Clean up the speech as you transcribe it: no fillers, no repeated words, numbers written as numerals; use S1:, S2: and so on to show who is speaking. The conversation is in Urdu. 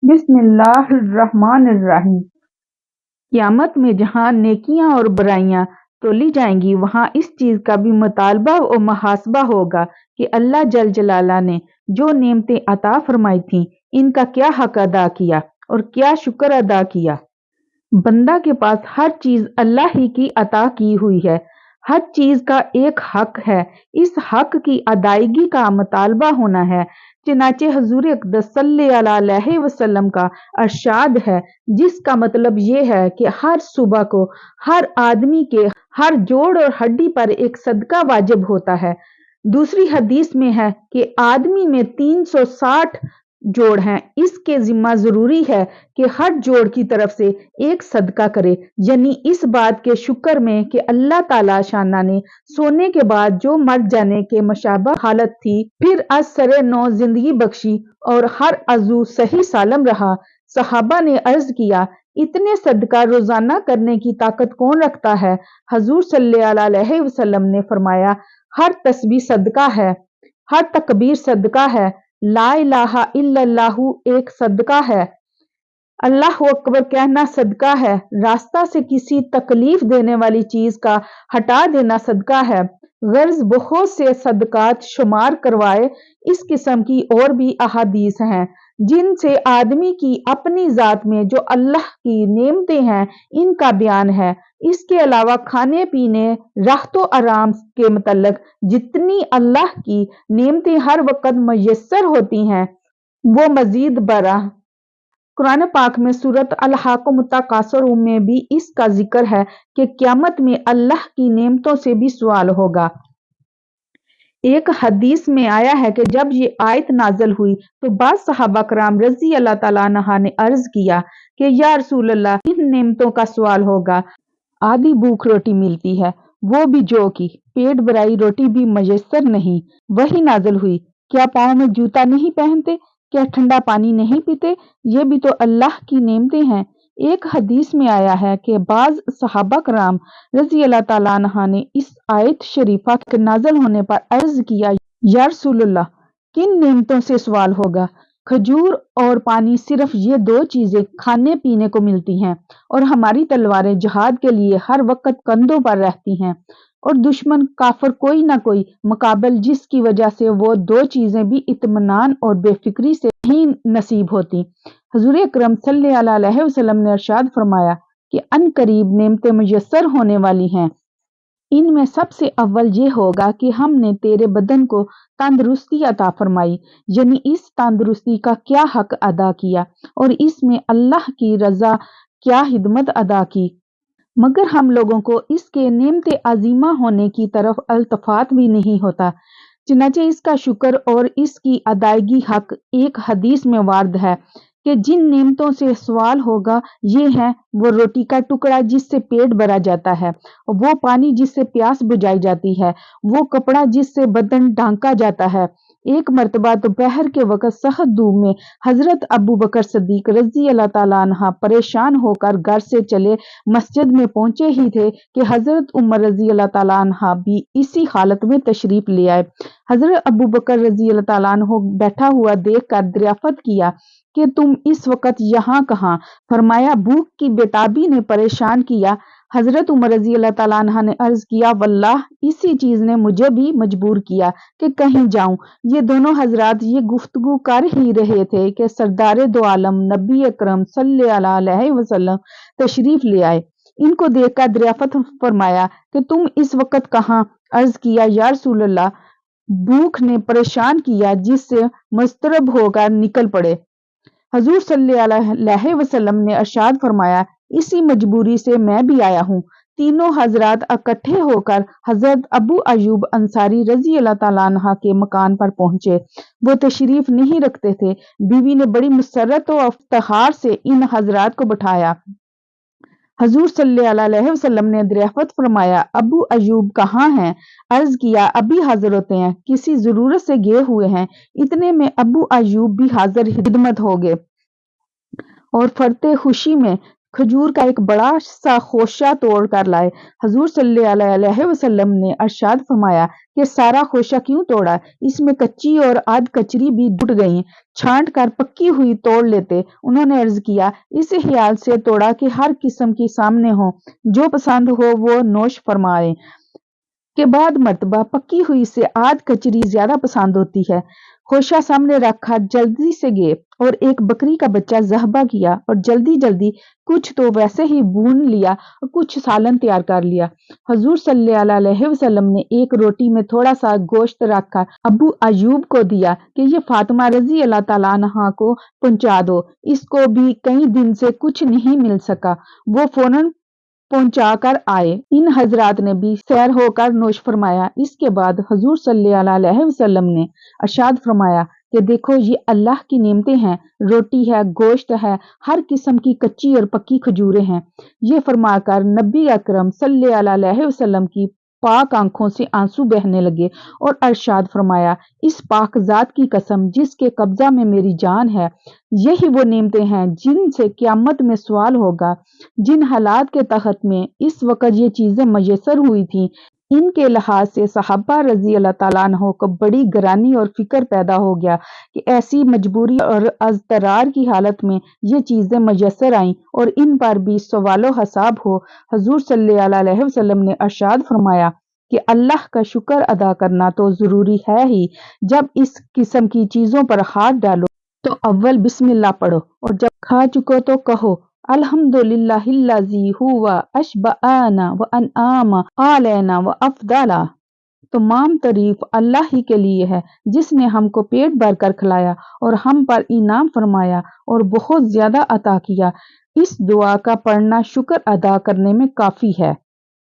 S1: بسم اللہ الرحمن الرحیم۔ قیامت میں جہاں نیکیاں اور برائیاں تولی جائیں گی وہاں اس چیز کا بھی مطالبہ و محاسبہ ہوگا کہ اللہ جل جلالہ نے جو نعمتیں عطا فرمائی تھیں ان کا کیا حق ادا کیا اور کیا شکر ادا کیا۔ بندہ کے پاس ہر چیز اللہ ہی کی عطا کی ہوئی ہے، ہر چیز کا ایک حق ہے، اس حق کی ادائیگی کا مطالبہ ہونا ہے۔ چنانچہ حضور اقدس صلی اللہ علیہ وسلم کا ارشاد ہے، جس کا مطلب یہ ہے کہ ہر صبح کو ہر آدمی کے ہر جوڑ اور ہڈی پر ایک صدقہ واجب ہوتا ہے۔ دوسری حدیث میں ہے کہ آدمی میں 360 جوڑ ہیں، اس کے ذمہ ضروری ہے کہ ہر جوڑ کی طرف سے ایک صدقہ کرے، یعنی اس بات کے شکر میں کہ اللہ تعالی شانہ نے سونے کے بعد جو مر جانے کے مشابہ حالت تھی پھر از سر نو زندگی بخشی اور ہر عضو صحیح سالم رہا۔ صحابہ نے عرض کیا، اتنے صدقہ روزانہ کرنے کی طاقت کون رکھتا ہے؟ حضور صلی اللہ علیہ وسلم نے فرمایا، ہر تسبیح صدقہ ہے، ہر تکبیر صدقہ ہے، لا الہ الا اللہ ایک صدقہ ہے، اللہ اکبر کہنا صدقہ ہے، راستہ سے کسی تکلیف دینے والی چیز کا ہٹا دینا صدقہ ہے۔ غرض بہت سے صدقات شمار کروائے اس قسم کی اور بھی احادیث ہیں جن سے آدمی کی اپنی ذات میں جو اللہ کی نعمتیں ہیں ان کا بیان ہے۔ اس کے علاوہ کھانے پینے، راحت و آرام کے متعلق جتنی اللہ کی نعمتیں ہر وقت میسر ہوتی ہیں وہ مزید برآں قرآن پاک میں سورۃ الحاقم التکاثر میں بھی اس کا ذکر ہے کہ قیامت میں اللہ کی نعمتوں سے بھی سوال ہوگا۔ ایک حدیث میں آیا ہے کہ جب یہ آیت نازل ہوئی تو بعض صحابہ کرام رضی اللہ تعالیٰ عنہ نے عرض کیا کہ یا رسول اللہ، کن نعمتوں کا سوال ہوگا؟ آدھی بھوک روٹی ملتی ہے، وہ بھی جو کی، پیٹ بھرائی روٹی بھی میسر نہیں۔ وہی نازل ہوئی، کیا پاؤں میں جوتا نہیں پہنتے، کیا ٹھنڈا پانی نہیں پیتے، یہ بھی تو اللہ کی نعمتیں ہیں۔ ایک حدیث میں آیا ہے کہ بعض صحابہ کرام رضی اللہ تعالیٰ عنہ نے اس آیت شریفہ کے نازل ہونے پر عرض کیا، یا رسول اللہ، کن نعمتوں سے سوال ہوگا؟ کھجور اور پانی، صرف یہ دو چیزیں کھانے پینے کو ملتی ہیں، اور ہماری تلواریں جہاد کے لیے ہر وقت کندھوں پر رہتی ہیں، اور دشمن کافر کوئی نہ کوئی مقابل جس کی وجہ سے وہ دو چیزیں بھی اطمینان اور بے فکری سے نہیں نصیب ہوتی۔ حضور اکرم صلی اللہ علیہ وسلم نے ارشاد فرمایا کہ ان قریب نعمتیں میسر ہونے والی ہیں، ان میں سب سے اول یہ ہوگا کہ ہم نے تیرے بدن کو تندرستی عطا فرمائی، یعنی اس تندرستی کا کیا حق ادا کیا اور اس میں اللہ کی رضا کیا خدمت ادا کی، مگر ہم لوگوں کو اس کے نعمت عظیمہ ہونے کی طرف التفات بھی نہیں ہوتا۔ چنانچہ اس کا شکر اور اس کی ادائیگی حق ایک حدیث میں وارد ہے کہ جن نعمتوں سے سوال ہوگا یہ ہیں، وہ روٹی کا ٹکڑا جس سے پیٹ بھرا جاتا ہے، وہ پانی جس سے پیاس بجھائی جاتی ہے، وہ کپڑا جس سے بدن ڈھانکا جاتا ہے۔ ایک مرتبہ دوپہر کے وقت سخت دھوپ میں حضرت ابو بکر صدیق رضی اللہ تعالیٰ عنہ پریشان ہو کر گھر سے چلے مسجد میں پہنچے ہی تھے کہ حضرت عمر رضی اللہ تعالیٰ عنہ بھی اسی حالت میں تشریف لے آئے۔ حضرت ابو بکر رضی اللہ تعالیٰ عنہ بیٹھا ہوا دیکھ کر دریافت کیا کہ تم اس وقت یہاں کہاں؟ فرمایا، بھوک کی بےتابی نے پریشان کیا۔ حضرت عمر رضی اللہ تعالیٰ عنہ نے عرض کیا، واللہ اسی چیز نے مجھے بھی مجبور کیا کہ کہیں جاؤں۔ یہ دونوں حضرات یہ گفتگو کر ہی رہے تھے کہ سردار دو عالم نبی اکرم صلی اللہ علیہ وسلم تشریف لے آئے۔ ان کو دیکھ کر دریافت فرمایا کہ تم اس وقت کہاں؟ عرض کیا، یا رسول اللہ، بھوک نے پریشان کیا جس سے مضطرب ہو کر نکل پڑے۔ حضور صلی اللہ علیہ وسلم نے ارشاد فرمایا، اسی مجبوری سے میں بھی آیا ہوں۔ تینوں حضرات اکٹھے ہو کر حضرت ابو ایوب انصاری رضی اللہ تعالیٰ عنہ کے مکان پر پہنچے۔ وہ تشریف نہیں رکھتے تھے۔ بیوی نے بڑی مسرت و افتخار سے ان حضرات کو بٹھایا۔ حضور صلی اللہ علیہ وسلم نے دریافت فرمایا، ابو ایوب کہاں ہیں؟ عرض کیا، ابھی حاضر ہوتے ہیں، کسی ضرورت سے گئے ہوئے ہیں۔ اتنے میں ابو ایوب بھی حاضر خدمت ہو گئے اور فرتے خوشی میں کھجور کا ایک بڑا سا خوشہ توڑ کر لائے۔ حضور صلی اللہ علیہ وسلم نے ارشاد فرمایا کہ سارا خوشہ کیوں توڑا؟ اس میں کچی اور آدھ کچری بھی ٹوٹ گئیں، چھانٹ کر پکی ہوئی توڑ لیتے۔ انہوں نے عرض کیا، اس خیال سے توڑا کہ ہر قسم کی سامنے ہو، جو پسند ہو وہ نوش فرمائے۔ کے بعد مرتبہ پکی ہوئی سے آدھ کچری زیادہ پسند ہوتی ہے۔ خوشہ سامنے رکھا، جلدی سے گئے اور ایک بکری کا بچہ ذبح کیا اور جلدی جلدی کچھ تو ویسے ہی بھون لیا اور کچھ سالن تیار کر لیا۔ حضور صلی اللہ علیہ وسلم نے ایک روٹی میں تھوڑا سا گوشت رکھ کر ابو ایوب کو دیا کہ یہ فاطمہ رضی اللہ تعالیٰ عنہا کو پہنچا دو، اس کو بھی کئی دن سے کچھ نہیں مل سکا۔ وہ فوراً پہنچا کر آئے۔ ان حضرات نے بھی سیر ہو کر نوش فرمایا۔ اس کے بعد حضور صلی اللہ علیہ وسلم نے ارشاد فرمایا کہ دیکھو یہ اللہ کی نعمتیں ہیں، روٹی ہے، گوشت ہے، ہر قسم کی کچی اور پکی کھجوریں ہیں۔ یہ فرما کر نبی اکرم صلی اللہ علیہ وسلم کی پاک آنکھوں سے آنسو بہنے لگے اور ارشاد فرمایا، اس پاک ذات کی قسم جس کے قبضہ میں میری جان ہے، یہی وہ نعمتیں ہیں جن سے قیامت میں سوال ہوگا۔ جن حالات کے تحت میں اس وقت یہ چیزیں میسر ہوئی تھیں، ان کے لحاظ سے صحابہ رضی اللہ تعالیٰ عنہ کو بڑی گرانی اور فکر پیدا ہو گیا کہ ایسی مجبوری اور اضطرار کی حالت میں یہ چیزیں میسر آئیں اور ان پر بھی سوال و حساب ہو۔ حضور صلی اللہ علیہ وسلم نے ارشاد فرمایا کہ اللہ کا شکر ادا کرنا تو ضروری ہے ہی، جب اس قسم کی چیزوں پر ہاتھ ڈالو تو اول بسم اللہ پڑھو اور جب کھا چکو تو کہو الحمدللہ الذی هو اشبعنا وانعم علینا وافضل۔ تمام تعریف اللہ ہی کے لیے ہے جس نے ہم کو پیٹ بھر کر کھلایا اور ہم پر انعام فرمایا اور بہت زیادہ عطا کیا۔ اس دعا کا پڑھنا شکر ادا کرنے میں کافی ہے۔